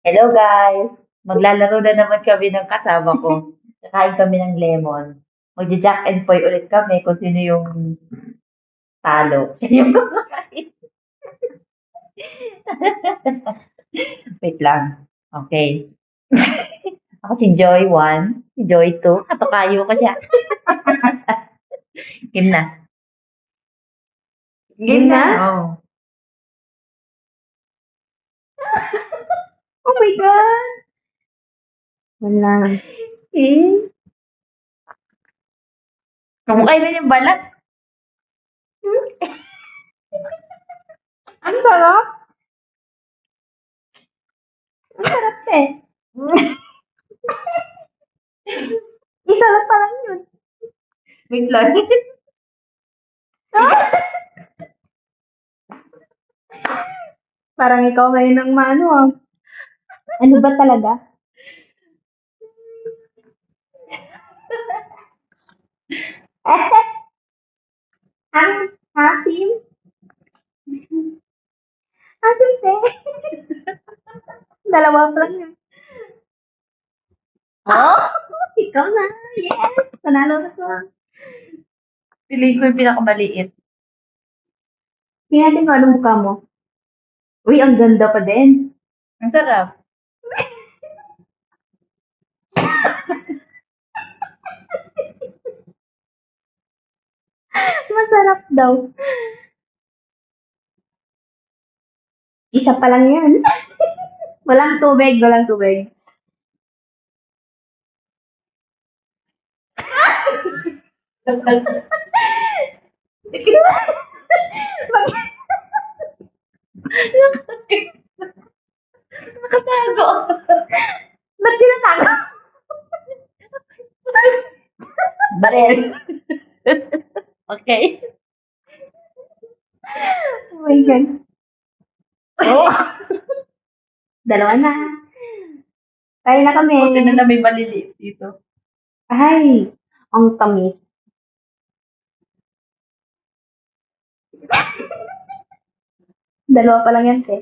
Hello guys! Maglalaro na naman kami ng kasama ko. Kakain kami ng lemon. Magja-jack and Poy ulit kami kung sino yung talo. Siya yung kumakain. Wait lang. Okay. Ako si Joy 1, si Joy 2. Katukayo ko siya. Game na. Game na? Oh. Oh my God! Wala. Eh. Kumakain na yung balat. Ang sarap! Ang sarap eh. Isarap pa lang yun. Wait lang. Parang ikaw ngayon ang maano ah. Ano ba talaga? Ang asim? Asim te. Dalawa pa lang yun. Oh? Ikaw na. Yes! Panalo na to. Piliin ko yung pinakamaliit. Tingnan natin kung anong mukha mo. Uy, ang ganda pa din. Ang sarap. Masarap daw. Isa pa lang yan. Walang tubig, walang tubig. Nakatago. Ba't tinatago? Barel. Okay. Oh my God. Oh. Dalawa na. Kaya na kami. Buti na lang may maliliit dito. Ay, ang tamis. Dalawa pa lang yan, te.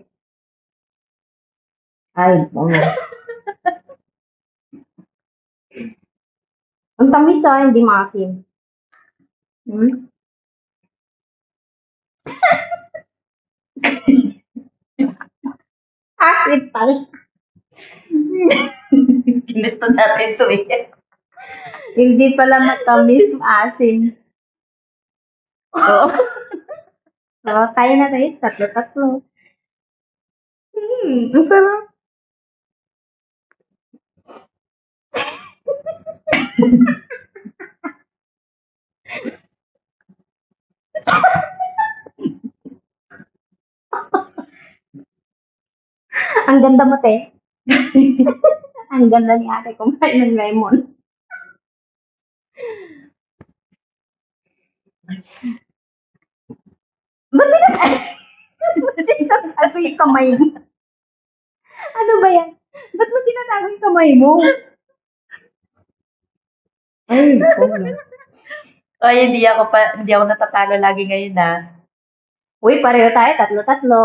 Ay, oo. Ang tamis ah, hindi maasim. Hmm? Asit pala. Ginusto natin ito eh. Hindi pala matamis, maasim. Oo. So, kaya na tayo. Tatlo-tatlo. Ang sarap. Ang ganda mo, te. Ang ganda ni ate kumain ng lemon. Ba't tinatago yung kamay mo? Ano ba yan? Ba't mo tinatago yung kamay mo? Ay, Ay, hindi ako natatalo lagi ngayon na. uy, pareho tayo. Tatlo-tatlo.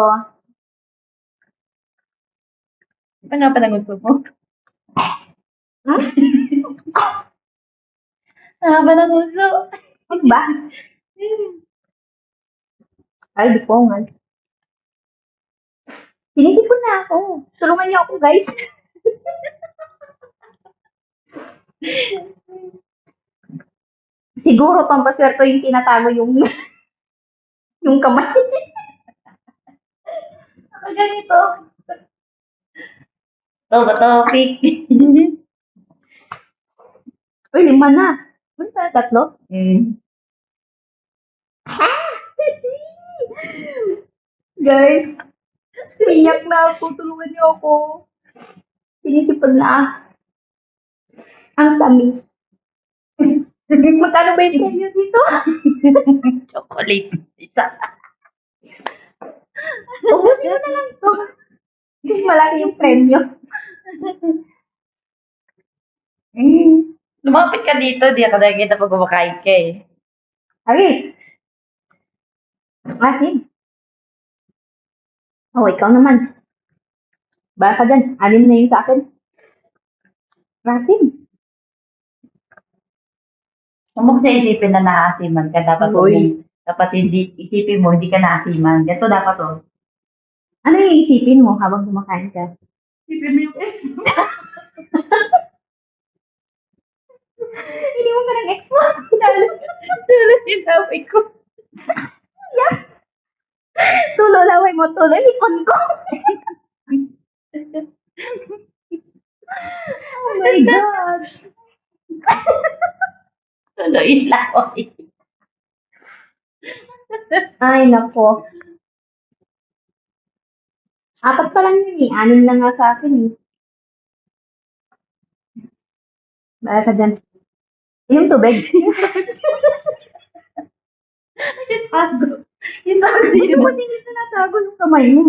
Ano pa ng gusto mo? Hmm? Ah, ba ng gusto? Ano ba? Ay, di ko nga. Sinisipon na ako. Tulungan niyo ako, guys. Siguro pampaswerte yung tinatago yung yung kamay. Ako ganito. Ito ba topic? Uy, 5 na. Ano tayo, tatlo? Guys, iyak na ako. Tulungan niyo ako. Sinisipon na. Ang tamis. Magkano ba yung premyo dito? Chocolate. Isa. Ubusin mo na lang to. Malaki yung premyo. Lumapit ka dito, di ako nakikita pag kumakain ka eh. Ay, asin. Oh, ikaw naman. Baka ka dyan. 6 na yung sa akin. Asim. Huwag mo kasi isipin na naasiman ka. Uy. Dapat hindi, isipin mo, hindi ka naasiman. Ganito dapat to. Ano yung isipin mo habang kumakain ka? Isipin mo yung ex mo. Hindi mo ka ng ex mo. Tulad yung sabi ko. Yeah. Tulo laway mo. Tulo likod ko. Oh my God. Tuloy laway. Ay, nako. 4 pa lang yun eh. 6 na nga sa akin eh. Baka ka dyan. Yung tubig. Yung tago. Yung tago Hindi yun. mo hindi tinatago yung kamay mo.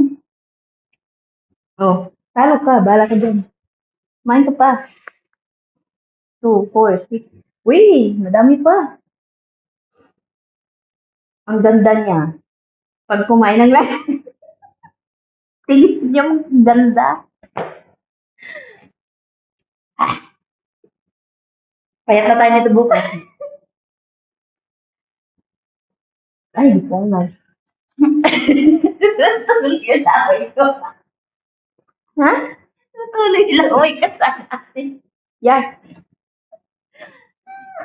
Oh, talo ka. Bala ka dyan. Kumain ka pa. 2, 4, 6. Uy, madami pa. Ang ganda niya. Pag kumain ng lahat. Tingin niya ang ganda. Payat na tayo nito bukas. Ay, di ko nga. Tuloy yung laway ko. Ha? Tuloy yung laway ka sa akin. Yeah.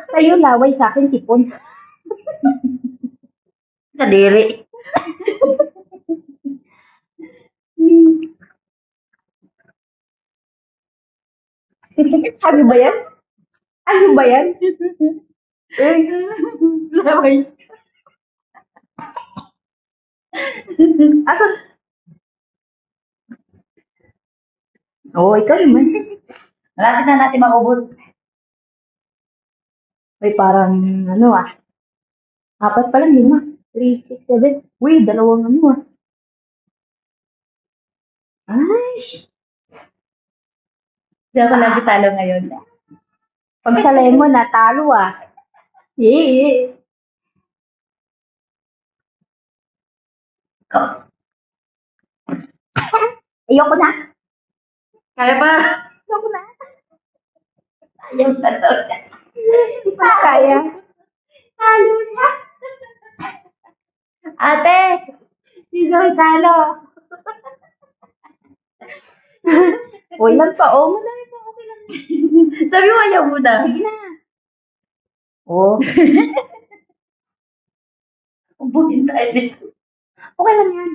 Sa'yo laway, sa akin sipon. Kadiri. Ano ba yan? Ano ba yan? Laway. Asan? Oo, ikaw naman. Malapit na natin maubos. May parang, ano 4 pa lang, 5. 3, 6, 7. Uy, 2 ano Ay, Hindi ako lagi talo ngayon. pag sa lemon, natalo Yeah. Ayoko na. Kaya ba? Ayoko na. Ayaw na daw niya. Hindi ko na kaya. Talo niya. Ate! Sino ang talo? Uy, lang pa. Oh, malaki pa. Okay lang. Sabi mo ayaw mo na. Sige na. Oh, Ubuhin tayo dito. okay lang yan.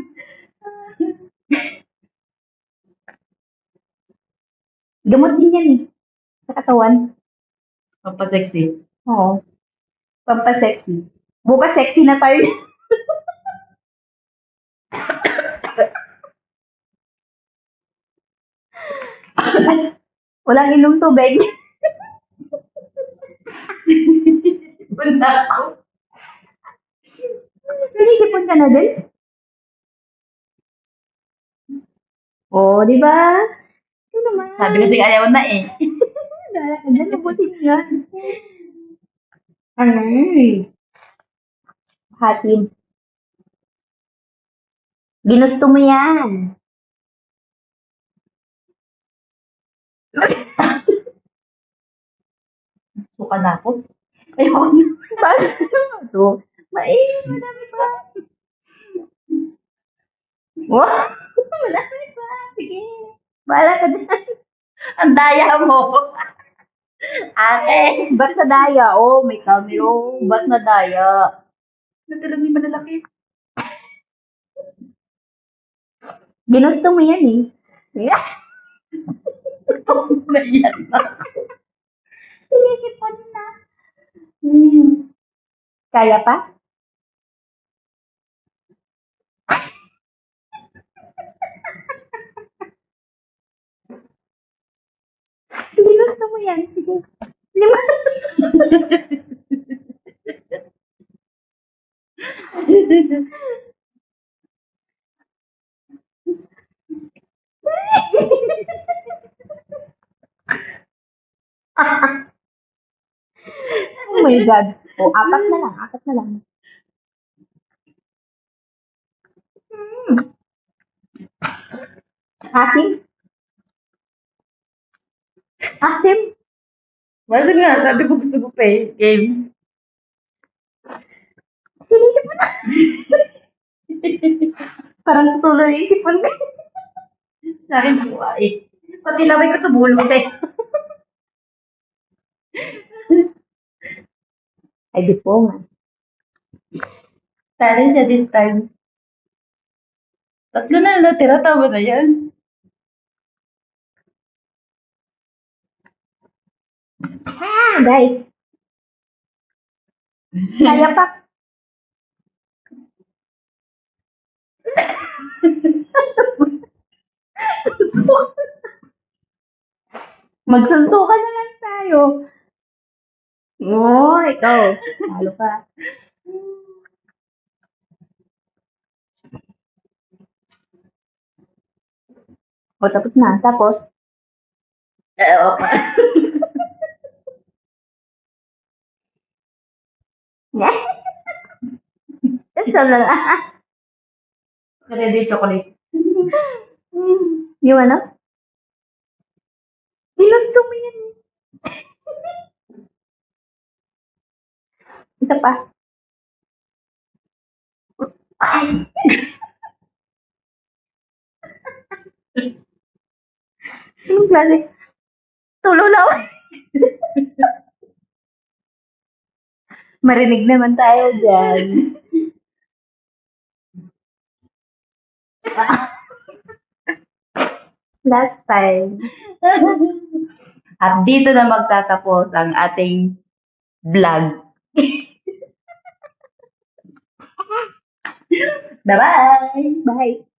Gamot din yan eh. Sa katawan. Pampasexy. Oo. Pampasexy. Bukas sexy na tayo. Walang inom tubig. Sipon na ako. Sinisipon ka na din? Oo, di ba? Ito naman. Sabi kasi ayaw na eh. Dala ka dyan, nabutin yan. Ay. Hatim. Ginusto mo yan. Suka na ako. Ayoko na. Paano ito? Madami pa. Wow! Madami pa. Sige. Bahala ka dyan. Ang daya mo. Ate! Ba't na daya? Oh, may camera. Oh, ba't na daya? Natulog ni malalaki. Ginusto mo yan eh. Naiyan na. Sinisipon na. Kaya pa? Ginusto mo yan. Sige. 5. Oh my God. O, 4 na lang. 4 na lang. Hatim? Asim. Basta nga, sabi ko gusto ko pa eh. Game. Sinisip mo na. Parang tutuloy yung isipon ko. Sa akin, buwa eh. Pati laway ko tumulong eh. Ay, di po nga. Sana siya this time. Tatlo na lang natira, tama na yan. Guys. Kaya pa. Magsuntukan na lang tayo. Oo, ikaw. Talo ka. O, tapos na. Tapos, Okay. ito na lang. Ready chocolate. Yung ano? Ginusto mo yan. Isa pa. Ay. Anong klase? Tululaw. Marinig naman tayo dyan. Last time. At dito na magtatapos ang ating vlog. Bye-bye! Bye.